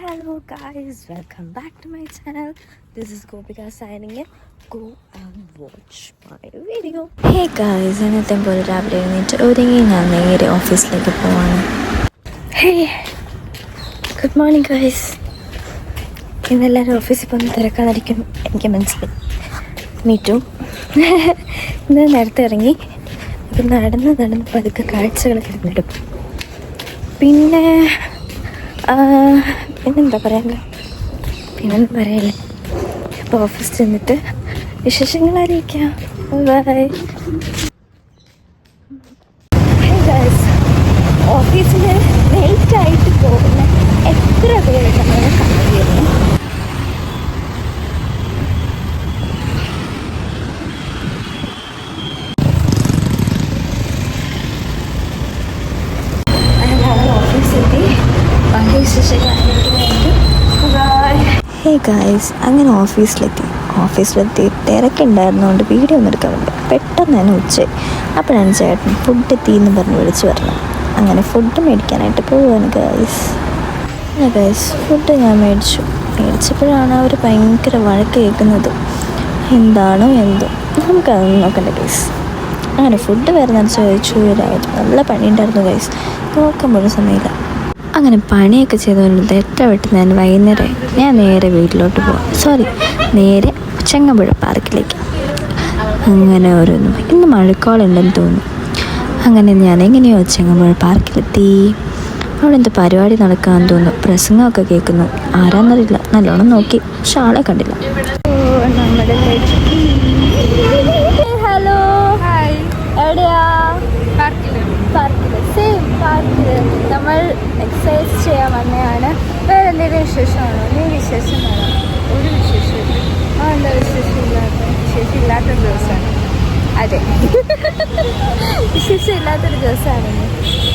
hello guys, welcome back to my channel. This is Gopika signing in. Go and watch my video. Hey guys, ഇന്നത്തെ പോലെ രാവിലെ എഴുന്നേറ്റ് ഒരുങ്ങി ഞാൻ നേരെ ഓഫീസിലേക്ക് പോവാണ്. Hey, good morning guys. ഇന്നെല്ലാവരും ഓഫീസിൽ പോകുന്ന തിരക്കാതിരിക്കും എനിക്ക് മനസ്സിലായി. Me too. ഇന്ന് നേരത്തെ ഇറങ്ങി ഇപ്പം നടന്ന് പതുക്കെ കാഴ്ചകളൊക്കെ കണ്ടിടും. പിന്നെന്താ പറയാമല്ലോ, പിന്നൊന്നും പറയല്ലേ. അപ്പോൾ ഓഫീസിൽ ചെന്നിട്ട് വിശേഷങ്ങൾ അറിയിക്കാം. ബൈ. ഓഫീസിൽ ലേറ്റായിട്ട് പോകുന്ന എത്ര പേര് നമ്മളെ കണ്ടുവരുന്നു. ഹേ ഗായ്സ്, അങ്ങനെ ഓഫീസിലെത്തി തിരക്കുണ്ടായിരുന്നുകൊണ്ട് വീഡിയോ ഒന്നും എടുക്കാൻ പറ്റില്ല. പെട്ടെന്ന് തന്നെ ഉച്ചയായി. അപ്പോഴാണ് ചേട്ടൻ ഫുഡ് എത്തിയെന്ന് പറഞ്ഞ് വിളിച്ച് പറഞ്ഞത്. അങ്ങനെ ഫുഡ് മേടിക്കാനായിട്ട് പോവുകയാണ് ഗായ്സ്. ഫുഡ് ഞാൻ മേടിച്ചപ്പോഴാണ് അവർ ഭയങ്കര വഴക്ക് കേൾക്കുന്നത്. എന്താണോ എന്തോ, നമുക്കതൊന്നും നോക്കണ്ട ഗൈസ്. അങ്ങനെ ഫുഡ് വരുന്ന ചോദിച്ചു. നല്ല പണിയുണ്ടായിരുന്നു ഗൈസ്, നോക്കുമ്പോഴും സമയമില്ല. അങ്ങനെ പണിയൊക്കെ ചെയ്തുകൊണ്ട് എത്ര പെട്ടെന്ന് ഞാൻ വൈകുന്നേരം ഞാൻ നേരെ വീട്ടിലോട്ട് നേരെ ചെങ്ങമ്പുഴ പാർക്കിലേക്ക്. അങ്ങനെ ഇന്ന് മഴക്കോളുണ്ടെന്ന് തോന്നുന്നു. അങ്ങനെ ഞാൻ എങ്ങനെയോ ചെങ്ങമ്പുഴ പാർക്കിലെത്തി. അവിടെ എന്തോ പരിപാടി നടക്കാമെന്ന് തോന്നുന്നു. പ്രസംഗമൊക്കെ കേൾക്കുന്നു. ആരാന്നറിയില്ല. നല്ലോണം നോക്കി, പക്ഷെ ആളെ കണ്ടില്ല. ഹലോ, എവിടെയാ? പാർക്കില് നമ്മൾ എക്സസൈസ് ചെയ്യാൻ വന്നതാണ്. വേറെ എന്തെങ്കിലും വിശേഷമാണോ? നീ വിശേഷം വേണം. ഒരു വിശേഷമില്ല. എന്താ വിശേഷമില്ലാത്തൊരു ദിവസമാണ്. അതെ, വിശേഷമില്ലാത്തൊരു ദിവസമാണ്.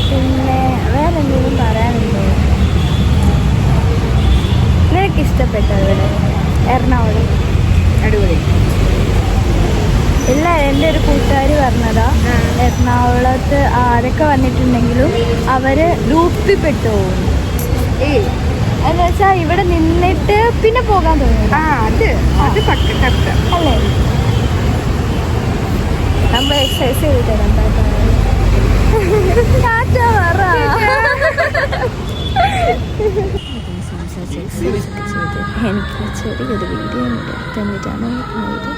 പിന്നെ വേറെ എന്തെങ്കിലും പറയാനുണ്ടോ? നിനക്ക് ഇഷ്ടപ്പെട്ട ഇവിടെ എറണാകുളം? അടിപൊളി. ഇല്ല, എൻ്റെ ഒരു കൂട്ടുകാർ പറഞ്ഞതാ, എറണാകുളത്ത് ആരൊക്കെ വന്നിട്ടുണ്ടെങ്കിലും അവര് ഗ്രൂപ്പിൽപ്പെട്ടു പോകും. എന്ന് വെച്ചാൽ ഇവിടെ നിന്നിട്ട് പിന്നെ പോകാൻ തോന്നുന്നു. അത് അല്ലേ? നമ്മൾ എക്സസൈസ് ചെയ്തിട്ട് എനിക്ക് ചെറിയൊരു വീഡിയോ തന്നിട്ടാണ് പോയത്.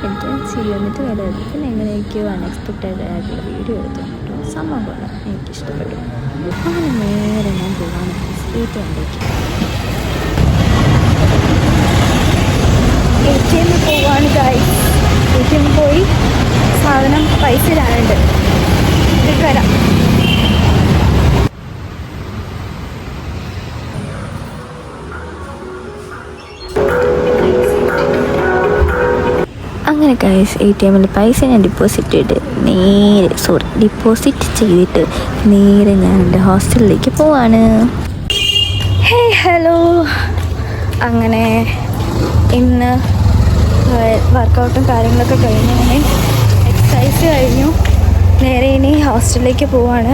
എനിക്ക് ചെയ്യുന്നിട്ട് വരാതെ പിന്നെ എങ്ങനെയൊക്കെയോ അൺഎക്സ്പെക്റ്റഡ് ആയിട്ടുള്ള വീഡിയോ എടുത്തിട്ടുണ്ടോ. സംഭവം കൊള്ളാം, എനിക്കിഷ്ടപ്പെട്ടു. അങ്ങനെ നേരെ ഞാൻ പോവാണ് ATMിലേക്ക്. ATMിൽ പോവാണ് ഗൈസ്. ATMിൽ പോയി സാധനം പൈസ ഇടാനുണ്ട്. ഇത് വരാം. അങ്ങനെ ഗൈസ്, ATMിൽ പൈസ ഞാൻ ഡിപ്പോസിറ്റ് ചെയ്തിട്ട് നേരെ ഞാൻ എൻ്റെ ഹോസ്റ്റലിലേക്ക് പോവാണ്. ഹലോ. അങ്ങനെ ഇന്ന് വർക്കൗട്ടും കാര്യങ്ങളൊക്കെ കഴിഞ്ഞു. അങ്ങനെ എക്സസൈസ് കഴിഞ്ഞു. നേരെ ഇനി ഹോസ്റ്റലിലേക്ക് പോവാണ്.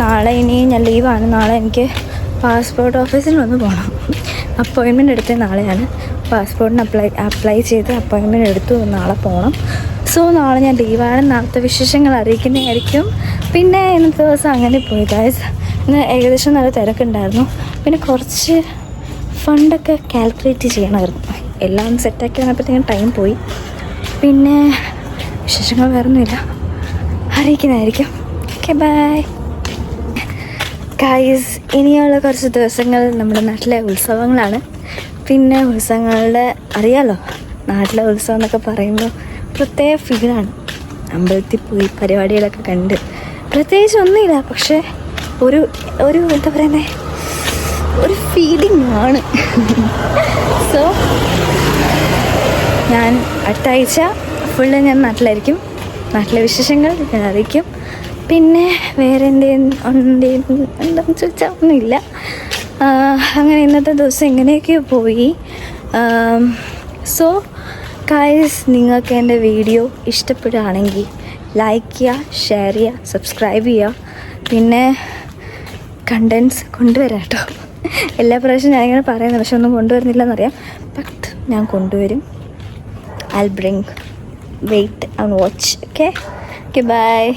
നാളെ ഇനി ഞാൻ ലീവാണ്. നാളെ എനിക്ക് പാസ്പോർട്ട് ഓഫീസിൽ ഒന്ന് പോകണം. അപ്പോയിൻമെൻ്റ് എടുത്തത് നാളെയാണ്. പാസ്പോർട്ടിന് അപ്ലൈ ചെയ്ത് അപ്പോയിൻമെൻറ്റ് എടുത്തു. നാളെ പോകണം. സോ നാളെ ഞാൻ ലീവാണ്. നാളത്തെ വിശേഷങ്ങൾ അറിയിക്കുന്നതായിരിക്കും. പിന്നെ ഇന്നത്തെ ദിവസം അങ്ങനെ പോയി ഗൈസ്. ഇന്ന് ഏകദേശം നല്ല തിരക്കുണ്ടായിരുന്നു. പിന്നെ കുറച്ച് ഫണ്ടൊക്കെ കാൽക്കുലേറ്റ് ചെയ്യണമായിരുന്നു. എല്ലാം സെറ്റാക്കി വന്നപ്പോഴത്തേക്കും ടൈം പോയി. പിന്നെ വിശേഷങ്ങൾ വേറൊന്നുമില്ല, അറിയിക്കുന്നതായിരിക്കും. Okay, bye guys. ഇനിയുള്ള കുറച്ച് ദിവസങ്ങൾ നമ്മുടെ നാട്ടിലെ ഉത്സവങ്ങളാണ്. പിന്നെ ഉത്സവങ്ങളുടെ അറിയാലോ, നാട്ടിലെ ഉത്സവം എന്നൊക്കെ പറയുമ്പോൾ പ്രത്യേക ഫീലാണ്. അമ്പലത്തിൽ പോയി പരിപാടികളൊക്കെ കണ്ട് പ്രത്യേകിച്ച് ഒന്നുമില്ല, പക്ഷേ ഒരു എന്താ പറയുന്നത്, ഒരു ഫീലിംഗ് ആണ്. സോ ഞാൻ അടുത്ത ആഴ്ച ഫുള്ള് ഞാൻ നാട്ടിലായിരിക്കും. നാട്ടിലെ വിശേഷങ്ങൾ ഞാൻ അറിയിക്കും. പിന്നെ വേറെ എന്താണെന്ന് ചോദിച്ചാൽ ഒന്നുമില്ല. അങ്ങനെ ഇന്നത്തെ ദിവസം എങ്ങനെയൊക്കെയോ പോയി. സോ ഗൈസ്, നിങ്ങൾക്ക് എൻ്റെ വീഡിയോ ഇഷ്ടപ്പെടുകയാണെങ്കിൽ ലൈക്ക് ചെയ്യുക, ഷെയർ ചെയ്യുക, സബ്സ്ക്രൈബ് ചെയ്യുക. പിന്നെ കണ്ടൻസ് കൊണ്ടുവരാം കേട്ടോ. എല്ലാ പ്രാവശ്യവും ഞാനിങ്ങനെ പറയുന്നത്, പക്ഷെ ഒന്നും കൊണ്ടുവരുന്നില്ലെന്നറിയാം. ബട്ട് ഞാൻ കൊണ്ടുവരും. I bring. Wait and watch. Okay, by.